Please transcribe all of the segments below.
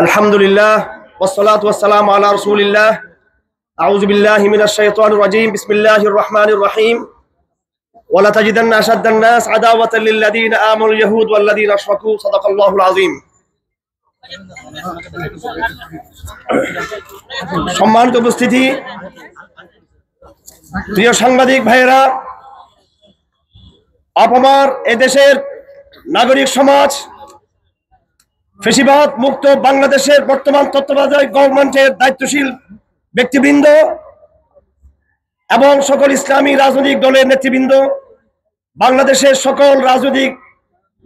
আলহামদুলিল্লাহ ওয়াসসালাতু ওয়াসসালামু আলা রাসূলিল্লাহ আউযু বিল্লাহি মিনাশ শাইতানির রাজীম বিসমিল্লাহির রহমানির রহিম ওয়ালা তাজিদান্না আশাদ্দান নাস আদাওয়াতাল লিল্লাযীনা আমানুল ইয়াহুদ ওয়াল্লাযীনা আশরাকু সাদাকাল্লাহুল আযীম। সম্মানিত উপস্থিতি, প্রিয় সাংবাদিক ভাইয়েরা, অপমার এদেশের নাগরিক সমাজ, ফেসিবাদ মুক্ত বাংলাদেশের বর্তমান তত্ত্বাবধায়ক গভর্নমেন্টের দায়িত্বশীল ব্যক্তিবৃন্দ এবং সকল ইসলামী রাজনৈতিক দলের নেতৃবৃন্দ, বাংলাদেশের সকল রাজনৈতিক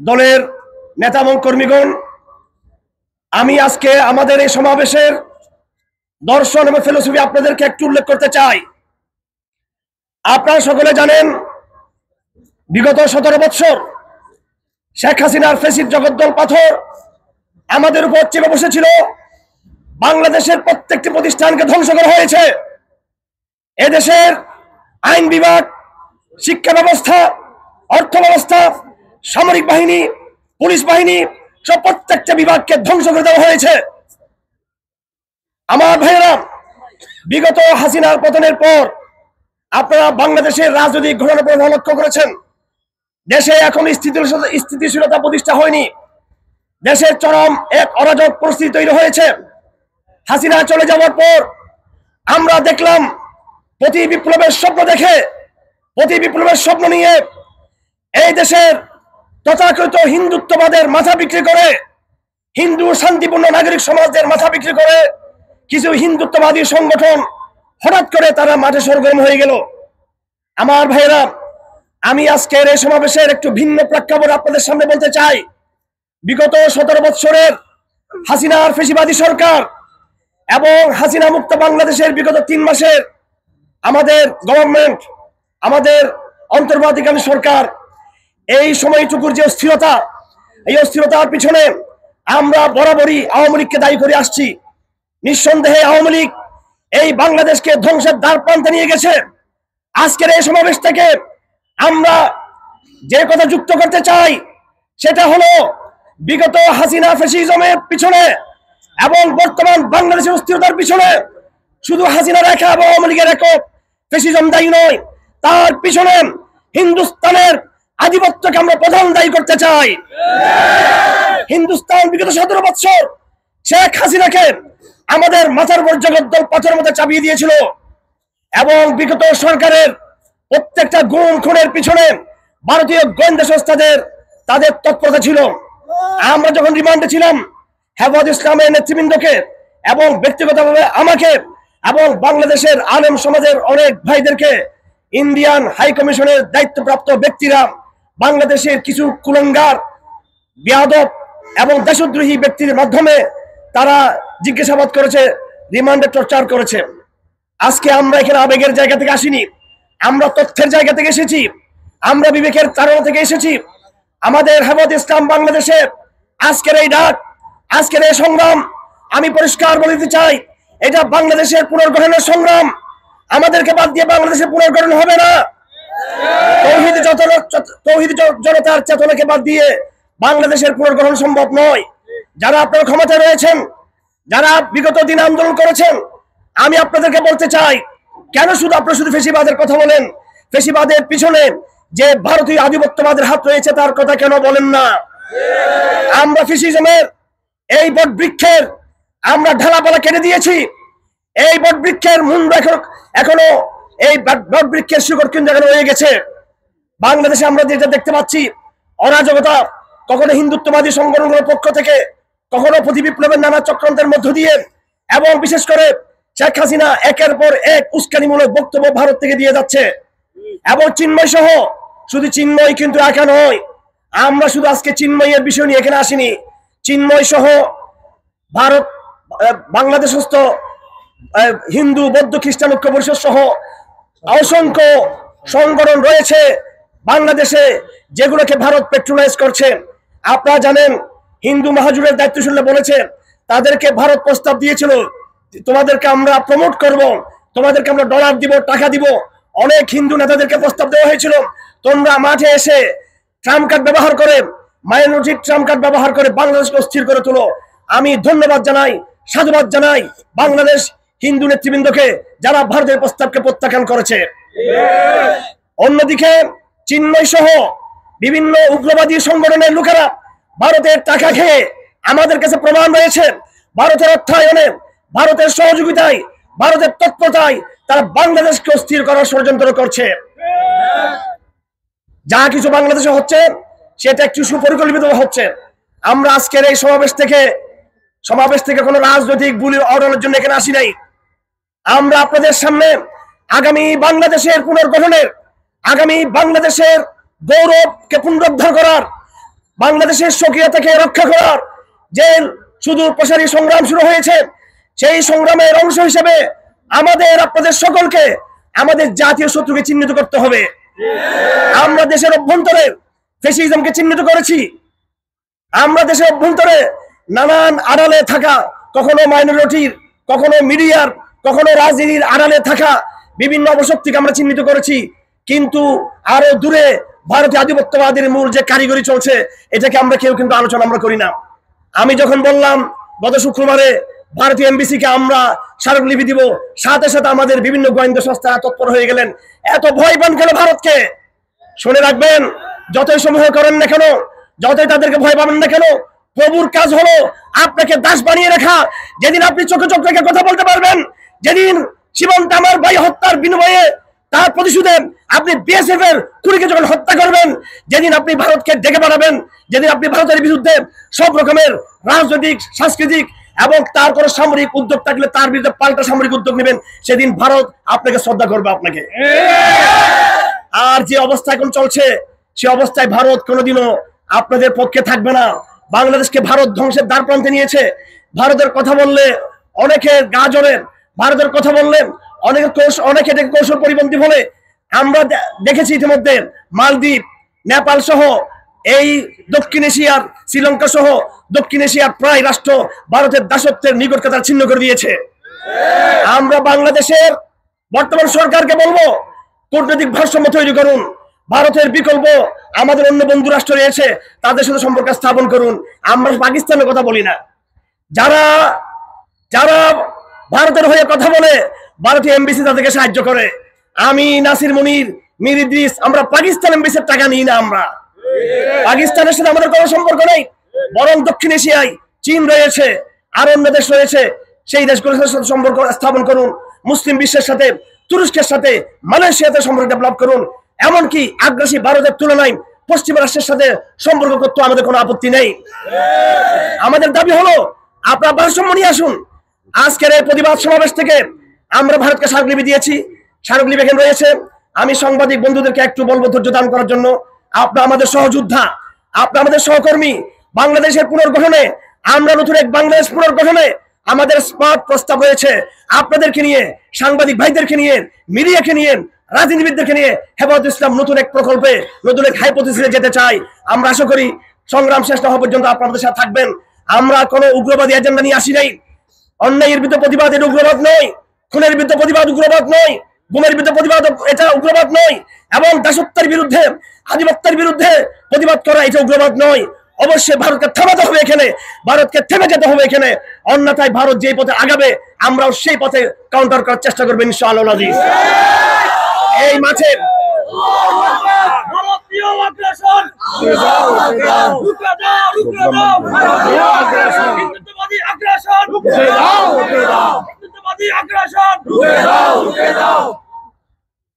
দলের নেতা এবং কর্মীগণ, আমি আজকে আমাদের এই সমাবেশের দর্শন এবং ফিলোসফি আপনাদেরকে একটু উল্লেখ করতে চাই। আপনারা সকলে জানেন, বিগত 17 বৎসর শেখ হাসিনার ফেসিড জগদ্দল পাথর আমাদের উপর চেপে বসেছিল। বাংলাদেশের প্রত্যেকটি প্রতিষ্ঠানকে ধ্বংস করা হয়েছে। এদেশের আইন বিভাগ, শিক্ষা ব্যবস্থা, অর্থ ব্যবস্থা, সামরিক বাহিনী, পুলিশ বাহিনী সব প্রত্যেকটা বিভাগকে ধ্বংস করে দেওয়া হয়েছে। আমার ভাইয়েরা, বিগত হাসিনার পতনের পর আপনারা বাংলাদেশের রাজনৈতিক ঘটনার প্রভাব লক্ষ্য করেছেন। দেশে এখন স্থিতিশীলতা প্রতিষ্ঠা হয়নি। দেশের চরম এক অরাজক পরিস্থিতি তৈরি হয়েছে। হাসিনা চলে যাওয়ার পর আমরা দেখলাম প্রতি বিপ্লবের স্বপ্ন দেখে, প্রতি বিপ্লবের স্বপ্ন নিয়ে এই দেশের তথাকথিত হিন্দুত্ববাদের মাথা বিক্রি করে, হিন্দু শান্তিপূর্ণ নাগরিক সমাজের মাথা বিক্রি করে কিছু হিন্দুত্ববাদী সংগঠন হঠাৎ করে তারা মাঠে সরগরম হয়ে গেল। আমার ভাইয়েরা, আমি আজকের এই সমাবেশের একটু ভিন্ন প্রেক্ষাপট আপনাদের সামনে বলতে চাই। বিগত 17 বৎসরের হাসিনার ফেসিবাদী সরকার এবং হাসিনা মুক্ত বাংলাদেশের বিগত 3 মাসের আমাদের গভর্নমেন্ট, আমাদের অন্তর্বর্তীকালীন সরকার, এই সময়টুকুর যে অস্থিরতা, এই অস্থিরতার পিছনে আমরা বরাবরই আওয়ামী লীগকে দায়ী করে আসছি। নিঃসন্দেহে আওয়ামী লীগ এই বাংলাদেশকে ধ্বংসের দ্বার প্রান্তে নিয়ে গেছে। আজকের এই সমাবেশ থেকে আমরা যে কথা যুক্ত করতে চাই সেটা হলো, বিগত হাসিনা ফ্যাসিজমের পিছনে এবং বর্তমান বাংলাদেশের অস্থিরতার পিছনে শুধু হাসিনার একা এবং আওয়ামী লীগের একক ফ্যাসিজম দায়ী নয়, তার পিছনে হিন্দুস্তানের আধিপত্যকে আমরা প্রধান দায়ী করতে চাই। হিন্দুস্তান বিগত 17 বৎসর শেখ হাসিনাকে আমাদের মাথার উপর জগদ্দল পাথরের মধ্যে চাপিয়ে দিয়েছিল এবং বিগত সরকারের প্রত্যেকটা গুম খুনের পিছনে ভারতীয় গোয়েন্দা সংস্থাদের তাদের তৎপরতা ছিল। আমরা যখন রিমান্ডে ছিলাম, হেফাজত ইসলামের নেতৃবৃন্দকে এবং ব্যক্তিগতভাবে আমাকে এবং বাংলাদেশের আলেম সমাজের অনেক ভাইদেরকে ইন্ডিয়ান হাই কমিশনের দায়িত্বপ্রাপ্ত ব্যক্তিরা বাংলাদেশের কিছু কুলাঙ্গার, বেয়াদব এবং দেশদ্রোহী ব্যক্তির মাধ্যমে তারা জিজ্ঞাসাবাদ করেছে, রিমান্ডে টর্চার করেছে। আজকে আমরা এখানে আবেগের জায়গা থেকে আসিনি, আমরা তথ্যের জায়গা থেকে এসেছি, আমরা বিবেকের তাড়না থেকে এসেছি। আমাদের হেফাজত ইসলাম বাংলাদেশে আজকের এই ডাক, আজকের এই সংগ্রাম, আমি পরিষ্কার বলে দিতে চাই, এটা বাংলাদেশের পুনর্গঠনের সংগ্রাম। আমাদেরকে বাদ দিয়ে বাংলাদেশের পুনর্গঠন হবে না। তৌহিদ জনতার চেতনাকে বাদ দিয়ে বাংলাদেশের পুনর্গঠন সম্ভব নয়। যারা আপনারা ক্ষমতায় রয়েছেন, যারা বিগত দিন আন্দোলন করেছেন, আমি আপনাদেরকে বলতে চাই, কেন আপনারা শুধু ফেসিবাদের কথা বলেন? ফেসিবাদের পিছনে যে ভারতীয় আধিপত্যবাদের হাত রয়েছে তার কথা কেন বলেন না? আমরা ফ্যাসিজমের এই বট বৃক্ষের আমরা ঢালাপালা কেটে দিয়েছি। এই বট বৃক্ষের মুন্ড এখনো এই বট বৃক্ষের শিকড় কিন্তু এখনো রয়ে গেছে। বাংলাদেশে আমরা যেটা দেখতে পাচ্ছি, অরাজকতা, কখনো হিন্দুত্ববাদী সংগঠনগুলোর পক্ষ থেকে, কখনো প্রতি বিপ্লবের নানা চক্রান্তের মধ্য দিয়ে, এবং বিশেষ করে শেখ হাসিনা একের পর এক উস্কানিমূলক বক্তব্য ভারত থেকে দিয়ে যাচ্ছে। এবং চিন্ময় সহ, শুধু চিন্ময় কিন্তু একা নয়, আমরা শুধু আজকে চিন্ময়ের বিষয় নিয়ে এখানে আসিনি। চিন্ময় সহ ভারত, বাংলাদেশস্থ হিন্দু, বৌদ্ধ, খ্রিস্টান ঐক্য পরিষদ সহ অসংখ্য সংগঠন রয়েছে বাংলাদেশে, যেগুলোকে ভারত পেট্রোলাইজ করছে। আপনারা জানেন, হিন্দু মহাজোটের দায়িত্বশীল বলেছে, তাদেরকে ভারত প্রস্তাব দিয়েছিল, তোমাদেরকে আমরা প্রমোট করব, তোমাদেরকে আমরা ডলার দিব, টাকা দিব। অনেক হিন্দু নেতাদেরকে প্রস্তাব দেওয়া হয়েছিল, তোমরা মাঠে এসে ট্রাম্প কার্ড ব্যবহার করে, মাইনরিটি ট্রাম্প কার্ড ব্যবহার করে বাংলাদেশকে অস্থির করে তোলো। আমি ধন্যবাদ জানাই, সাধুবাদ জানাই বাংলাদেশ হিন্দু নেতৃবৃন্দকে যারা ভারতের প্রস্তাবকে প্রত্যাখ্যান করেছে। অন্যদিকে চিন্ময় সহ বিভিন্ন উগ্রবাদী সংগঠনের লোকেরা ভারতের টাকা খেয়ে, আমাদের কাছে প্রমাণ রয়েছে, ভারতের অর্থায়নে, ভারতের সহযোগিতায়, ভারতের তৎপরতায় তারা বাংলাদেশকে অস্থির করার ষড়যন্ত্র করছে। যা কিছু বাংলাদেশে হচ্ছে সেটা একটু সুপরিকল্পিত হচ্ছে। আমরা আজকের এই সমাবেশ থেকে কোনো রাজনৈতিক বুলি অর্জনের জন্য এখানে আসি নাই। আমরা আপনাদের সামনে আগামী বাংলাদেশের পুনর্গঠনের, আগামী বাংলাদেশের গৌরবকে পুনরুদ্ধার করার, বাংলাদেশের স্বকীয়তাকে রক্ষা করার যে সুদূর প্রসারী সংগ্রাম শুরু হয়েছে, সেই সংগ্রামের অংশ হিসেবে আমাদের আপনাদের সকলকে আমাদের জাতীয় শত্রুকে চিহ্নিত করতে হবে। আমরা দেশের অভ্যন্তরে ফ্যাসিজমকে চিহ্নিত করেছি। আমরা দেশের অভ্যন্তরে নানান আড়ালে থাকা, কখনো মাইনরিটির, কখনো মিডিয়ার, কখনো রাজনীতির আড়ালে থাকা বিভিন্ন অপশক্তিকে আমরা চিহ্নিত করেছি। কিন্তু আরো দূরে ভারতীয় আধিপত্যবাদের মূল যে কারিগরি চলছে, এটাকে আমরা কেউ কিন্তু আলোচনা করি না। আমি যখন বললাম গত শুক্রবারে ভারতীয় এমবিসিকে আমরা স্মারকলিপি দিব, সাথে সাথে আমাদের বিভিন্ন গোয়েন্দা সংস্থা তৎপর হয়ে গেলেন। এত ভয় পান কেন ভারতকে? শুনে রাখবেন, যতই সমূহ করেন না কেন, যতই তাদেরকে ভয় পাবেন না কেন, প্রভুর কাজ হলো আপনাকে দাস বানিয়ে রাখা। যেদিন আপনি চোখে চোখ রেখে কথা বলতে পারবেন, যেদিন সীমান্ত আমার ভাই হত্যার বিনিময়ে তার প্রতিশোধে আপনি বিএসএফ এর খুনিকে যখন হত্যা করবেন, যেদিন আপনি ভারতকে ডেকে পাঠাবেন, যেদিন আপনি ভারতের বিরুদ্ধে সব রকমের রাজনৈতিক, সাংস্কৃতিক এবং তার কোনো সামরিক উদ্যোগ থাকলে তার বিরুদ্ধে পাল্টা সামরিক উদ্যোগ নেবেন, সেদিন ভারত আপনাকে শ্রদ্ধা করবে আপনাকে। আর যে অবস্থা এখন চলছে, সে অবস্থায় ভারত কোনোদিনও আপনাদের পক্ষে থাকবে না। বাংলাদেশকে ভারত ধ্বংসের দ্বার প্রান্তে নিয়েছে। ভারতের কথা বললে অনেকে গা জ্বলে, ভারতের কথা বললে অনেকে এটাকে কৌশল পরিপন্থী বলে। আমরা দেখেছি ইতিমধ্যে মালদ্বীপ, নেপাল সহ এই দক্ষিণ এশিয়ার, শ্রীলঙ্কা সহ দক্ষিণ এশিয়ার প্রায় রাষ্ট্র ভারতের দাসত্বের নিকটতা ছিন্ন করে দিয়েছে। আমরা বাংলাদেশের বর্তমান সরকারকে বলবো, কূটনৈতিক ভারসাম্য তৈরি করুন। ভারতের বিকল্প আমাদের অন্য বন্ধু রাষ্ট্র রয়েছে, তাদের সাথে সম্পর্ক স্থাপন করুন। আমরা পাকিস্তানের কথা বলি না। যারা যারা ভারতের হয়ে কথা বলে, ভারতীয় এমবিসি তাদেরকে সাহায্য করে। আমি, নাসির মুনির, মীর ইদ্রিস, আমরা পাকিস্তান এমবিসির টাকা নিই না। আমরা পাকিস্তানের সাথে আমাদের কোনো সম্পর্ক নেই। বরং দক্ষিণ এশিয়ায় চীন রয়েছে, আর অন্য দেশ রয়েছে, সেই দেশগুলোর সাথে সম্পর্ক স্থাপন করুন। মুসলিম বিশ্বের সাথে, তুরস্কের সাথে, মালয়েশিয়াতে সম্পর্ক ডেভেলপ করুন। এমনকি আগ্রাসী ভারতের তুলনায় পশ্চিমা রাষ্ট্রের সাথে সম্পর্ক করতে আমাদের কোনো আপত্তি নেই। আমাদের দাবি হলো আপনারা ভারসাম্য নিয়ে আসুন। আজকের এই প্রতিবাদ সমাবেশ থেকে আমরা ভারতকে স্মারকলিপি দিয়েছি, স্মারকলিপি এখানে রয়েছে। আমি সাংবাদিক বন্ধুদেরকে একটু বলবো ধৈর্য দান করার জন্য। আপনারা আমাদের সহযোদ্ধা, আপনারা আমাদের সহকর্মী। বাংলাদেশের পুনর্গঠনে, আমরা নতুন এক বাংলাদেশ পুনর্গঠনে আমাদের স্মার্ট প্রস্তাব রয়েছে। আপনাদেরকে নিয়ে, সাংবাদিক ভাইদেরকে নিয়ে, মিডিয়াকে নিয়ে, রাজনীতিবিদদেরকে নিয়ে হেফাজত ইসলাম নতুন এক প্রকল্পে, নতুন এক হাইপোথিসিসে যেতে চাই। আমরা আশা করি সংগ্রাম শেষ না হওয়া পর্যন্ত আপনাদের সাথে থাকবেন। আমরা কোনো উগ্রবাদী এজেন্ডা নিয়ে আসি নাই। অন্যায়ের বিরুদ্ধে প্রতিবাদ এটা উগ্রবাদ নয়, খুনের বিরুদ্ধে প্রতিবাদ উগ্রবাদ নয়, গুমের বিরুদ্ধে প্রতিবাদ এটা উগ্রবাদ নয়, এবং দাসত্বের বিরুদ্ধে, আধিপত্যের বিরুদ্ধে প্রতিবাদ করা এটা উগ্রবাদ নয়। অবশ্যই ভারতকে থামাতে হবে এখানে, ভারতকে থেমে যেতে হবে এখানে। অন্যথায় ভারত যে পথে আগাবে, আমরাও সেই পথে কাউন্টার করার চেষ্টা করবো ইনশাআল্লাহ আজিজ। এই মাঠে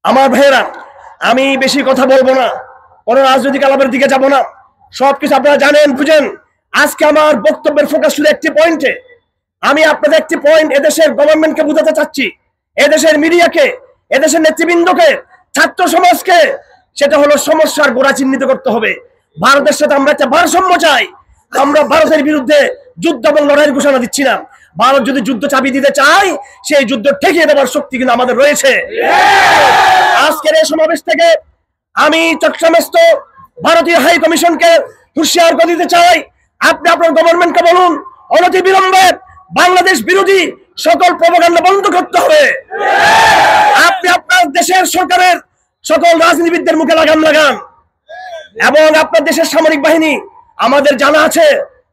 আমার ভাইয়েরা, আমি বেশি কথা বলবো না, কোনো রাজনৈতিক আলাপের দিকে যাব না। সবকিছু আপনারা জানেন, বুঝেন। আজকে আমার বক্তব্যের ফোকাস শুধু একটি পয়েন্টে। আমি আপনাদের একটি পয়েন্ট এদেশের গভর্নমেন্টকে বোঝাতে চাচ্ছি, এদেশের মিডিয়াকে, এদেশের নেতৃবৃন্দকে, ছাত্র সমাজকে। সেটা হলো সমস্যার গোড়া চিহ্নিত করতে হবে। ভারতের সাথে আমরা একটা ভারসাম্য চাই। আমরা ভারতের বিরুদ্ধে যুদ্ধ এবং লড়াইয়ের ঘোষণা দিচ্ছি না। ভারত যদি যুদ্ধ চাপিয়ে দিতে চায়, সেই যুদ্ধ ঠেকিয়ে দেওয়ার শক্তি কিন্তু আমাদের রয়েছে। আজকের এই সমাবেশ থেকে আমি চট্টগ্রামস্থ ভারতীয় হাই কমিশনকে হুঁশিয়ার করে দিতে চাই, আপনি আপনার গভর্নমেন্টকে বলুন, অনতি বিলম্বে বাংলাদেশ বিরোধী সকল প্রপাগান্ডা বন্ধ করতে হবে। আপনি আপনার দেশের সরকারের সকল রাজনীতিবিদদের মুখে লাগাম লাগান, এবং আপনার দেশের সামরিক বাহিনী, আমাদের জানা আছে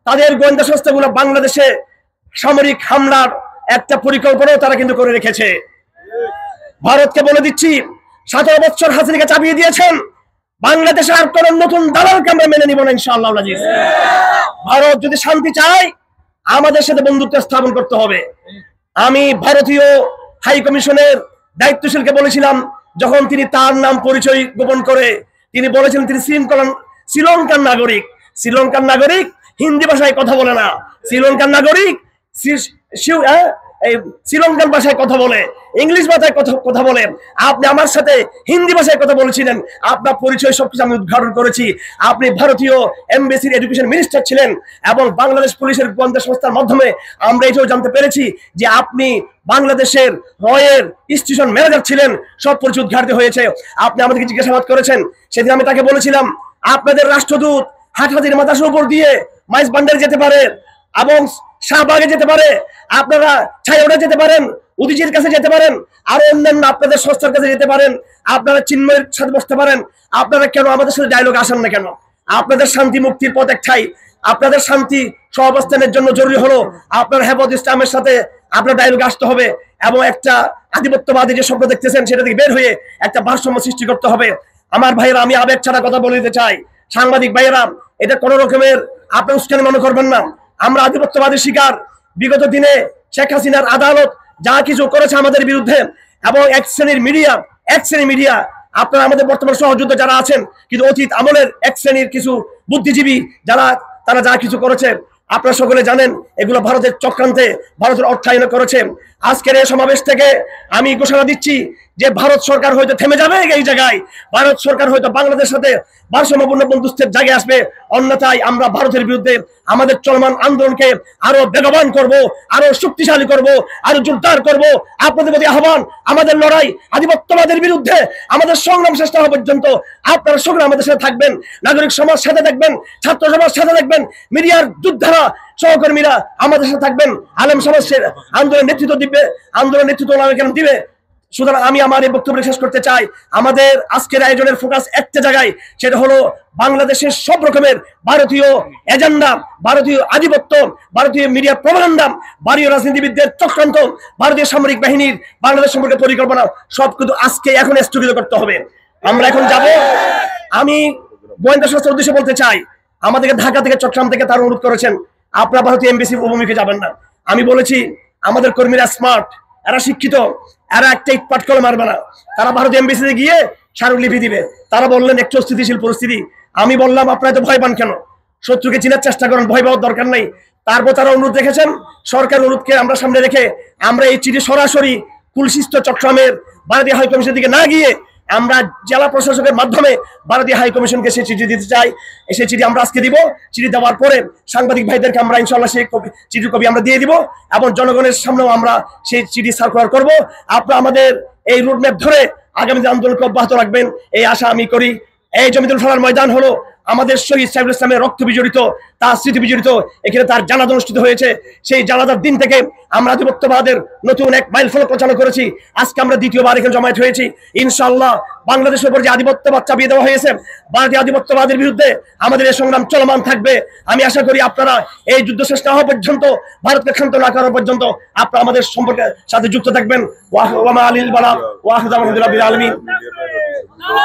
তাদের গোয়েন্দা সংস্থাগুলো বাংলাদেশে সামরিক হামলার একটা পরিকল্পনাও তারা কিন্তু করে রেখেছে। ভারতকে বলে দিচ্ছি, 17 বছর হাসিনাকে চাপিয়ে দিয়েছেন, বাংলাদেশে আর কোন নতুন দালালকে আমরা মেনে নিব না ইনশাআল্লাহ। ভারত যদি শান্তি চায় আমাদের সাথে বন্ধুত্ব স্থাপন করতে হবে। আমি ভারতীয় হাই কমিশনের দায়িত্বশীলকে বলেছিলাম, যখন তিনি তার নাম পরিচয় গোপন করে তিনি বলেছিলেন তিনি শ্রীলঙ্কার নাগরিক। শ্রীলঙ্কার নাগরিক হিন্দি ভাষায় কথা বলে না, শ্রীলঙ্কার নাগরিক শ্রীলঙ্কান ভাষায় কথা বলে, ইংলিশ ভাষায় কথা বলে। আপনি আমার সাথে হিন্দি ভাষায় কথা বলেছিলেন, আপনার পরিচয় সবকিছু আমি উদ্ঘাটন করেছি। আপনি ভারতীয় এমবেসির এডুকেশন মিনিস্টার ছিলেন এবং বাংলাদেশ পুলিশের গোয়েন্দা সংস্থার মাধ্যমে আমরা এটাও জানতে পেরেছি যে আপনি বাংলাদেশের রয়ের স্টেশন ম্যানেজার ছিলেন। সব পরিচয় উদ্ঘাটিত হয়েছে। আপনি আমাদেরকে জিজ্ঞাসাবাদ করেছেন, সেদিন আমি তাকে বলেছিলাম আপনাদের রাষ্ট্রদূত হাটহাজারী মাদ্রাসার উপর দিয়ে মাইজ বান্ডারে যেতে পারে এবং শাহবাগে যেতে পারে, আপনারা ছায়াওড়ে যেতে পারেন, উদিজির কাছে যেতে পারেন, আরো অন্যান্য আপনাদের সংস্থার কাছে যেতে পারেন, আপনারা চিন্ময়ের সাথে বসতে পারেন। আপনারা কেন আমাদের সাথে ডায়লগ আসেন না কেন? আপনাদের শান্তি মুক্তির পথ একটাই, আপনাদের শান্তি সহাবস্থানের জন্য জরুরি হলো আপনার হেফাজত ইসলামের সাথে আপনার ডায়লগ আসতে হবে এবং একটা আধিপত্যবাদী যে স্বপ্ন দেখতেছেন সেটা থেকে বের হয়ে একটা ভারসাম্য সৃষ্টি করতে হবে। আমার ভাইয়েরা, আমি আবেগ ছাড়া কথা বলে দিতে চাই, সাংবাদিক ভাইয়েরা, এটা কোন রকমের আপনার উস্কানি মনে করবেন না। আমরা আধিপত্যবাদী শিকার। বিগত দিনে শেখ হাসিনার আদালত যা কিছু করেছে আমাদের বিরুদ্ধে এবং এক শ্রেণীর মিডিয়া আপনারা আমাদের বর্তমান সহযোদ্ধা যারা আছেন, কিন্তু অতীত আমলের এক শ্রেণীর কিছু বুদ্ধিজীবী তারা যা কিছু করেছে আপনারা সকলে জানেন। এগুলো ভারতের চক্রান্তে, ভারতের অর্থায়নে করেছে। আজকের এই সমাবেশ থেকে আমি ঘোষণা দিচ্ছি যে ভারত সরকার হয়তো থেমে যাবে এই জায়গায়, ভারত সরকার হয়তো বাংলাদেশের সাথে ভারসাম্যপূর্ণ বন্ধুত্বের জায়গায় আসবে। অন্যথায় আমরা ভারতের বিরুদ্ধে আমাদের চলমান আন্দোলনকে আরো বেগবান করব, আরো শক্তিশালী করব, আরো জোরদার করব। আপনাদের প্রতি আহ্বান, আমাদের লড়াই আধিপত্যবাদের বিরুদ্ধে, আমাদের সংগ্রাম শেষ হওয়া পর্যন্ত আপনারা সকলে আমাদের সাথে থাকবেন। নাগরিক সমাজ সাথে থাকবেন, ছাত্র সমাজ সাথে থাকবেন, মিডিয়ার যোদ্ধারা সহকর্মীরা আমাদের সাথে থাকবেন, আলেম সমাজের আন্দোলনের নেতৃত্ব দিবে। সুতরাং আমি আমার এই বক্তব্য শেষ করতে চাই। আমাদের আজকের আয়োজনের ফোকাস একটা জায়গায়, সেটা হলো বাংলাদেশের সব রকমের ভারতীয় এজেন্ডা, ভারতীয় আধিপত্য, ভারতীয় মিডিয়া প্রপাগান্ডা, ভারতীয় রাজনীতিবিদদের চক্রান্ত, ভারতীয় সামরিক বাহিনীর বাংলাদেশ সম্পর্কে পরিকল্পনা সব কিন্তু আজকে এখন স্থগিত করতে হবে। আমরা এখন যাব। আমি গোয়েন্দা সংস্থার উদ্দেশ্যে বলতে চাই, আমাদেরকে ঢাকা থেকে চট্টগ্রাম থেকে তারা অনুরোধ করেছেন আপনারা ভারতীয় এমবেসি অভিমুখে যাবেন না। আমি বলেছি আমাদের কর্মীরা স্মার্ট, এরা শিক্ষিত, এরা একটা ইটপাট করে মারবে না। তারা ভারতীয় এমবেসিতে গিয়ে স্মারকলিপি দিবে। তারা বললেন একটু স্থিতিশীল পরিস্থিতি। আমি বললাম আপনারা তো ভয় পান কেন? শত্রুকে চিনার চেষ্টা করেন, ভয় পাওয়ার দরকার নেই। তারপর তারা অনুরোধ রেখেছেন, সরকার অনুরোধকে আমরা সামনে রেখে আমরা এই চিঠি সরাসরি কুলশিষ্ট চট্টগ্রামের ভারতীয় হাই কমিশনের দিকে না গিয়ে আমরা জেলা প্রশাসকের মাধ্যমে ভারতীয় হাই কমিশনকে সেই চিঠি দিতে চাই। সেই চিঠি আমরা আজকে দিব। চিঠি দেওয়ার পরে সাংবাদিক ভাইদেরকে আমরা ইনশাআল্লাহ সেই চিঠির কপি আমরা দিয়ে দিব এবং জনগণের সামনেও আমরা সেই চিঠি সার্কুলার করব। আপনারা আমাদের এই রুটম্যাপ ধরে আগামী আন্দোলনকে অব্যাহত রাখবেন এই আশা আমি করি। এই জমিতুল ফালার ময়দান হলো আমাদের শহীদ সাইফুল ইসলামের রক্ত বিজড়িত, তার স্মৃতি বিজড়িত। এখানে তার জানাজা অনুষ্ঠিত হয়েছে। সেই জানাজার দিন থেকে আমরা আধিপত্যবাদের নতুন এক মাইল ফলক রচনা করেছি। আজকে আমরা দ্বিতীয়বার এখানে জমায়েত হয়েছি। ইনশাআল্লাহ বাংলাদেশের উপর যে আধিপত্যবাদ চাপিয়ে দেওয়া হয়েছে, ভারতীয় আধিপত্যবাদের বিরুদ্ধে আমাদের এই সংগ্রাম চলমান থাকবে। আমি আশা করি আপনারা এই যুদ্ধ শেষ না হওয়া পর্যন্ত, ভারতকে ক্ষান্ত না করা পর্যন্ত আপনারা আমাদের সম্পর্কের সাথে যুক্ত থাকবেন। ওয়া মা আলিল বালা ওয়া আলহামদুলিল্লাহি রাব্বিল আলামিন।